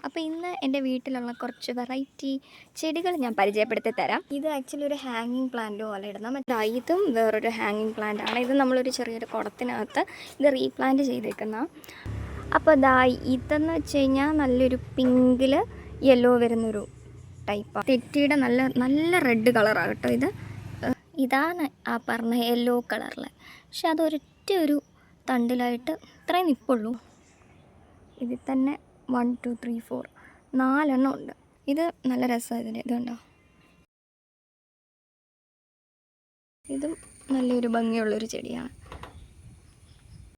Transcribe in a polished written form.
അപ്പോൾ ഇന്ന് എൻ്റെ വീട്ടിലുള്ള കുറച്ച് വെറൈറ്റി ചെടികൾ ഞാൻ പരിചയപ്പെടുത്തി തരാം. ഇത് ആക്ച്വലി ഒരു ഹാങ്ങിങ് പ്ലാന്റ് പോലെ ഇടുന്ന ഇതും വേറൊരു ഹാങ്ങിങ് പ്ലാന്റ് ആണ്. ഇത് നമ്മളൊരു ചെറിയൊരു കുടത്തിനകത്ത് ഇത് റീപ്ലാന്റ് ചെയ്തേക്കുന്ന. അപ്പോൾ ഇതെന്ന് വെച്ച് കഴിഞ്ഞാൽ നല്ലൊരു പിങ്കിൽ യെല്ലോ വരുന്നൊരു ടൈപ്പാണ്. തെറ്റിയുടെ നല്ല റെഡ് കളറാണ് കേട്ടോ. ഇതാണ് ആ പറഞ്ഞ യെല്ലോ കളറിൽ. പക്ഷെ അതൊരൊറ്റ ഒരു തണ്ടിലായിട്ട് ഇത്രയും നിൽപ്പുള്ളൂ. ഇതിൽ തന്നെ 1 2 3 4 4 ഉണ്ട്. ഇത് നല്ല രസമാണ്. ഇതുണ്ടോ, ഇതും നല്ലൊരു ഭംഗിയുള്ളൊരു ചെടിയാണ്.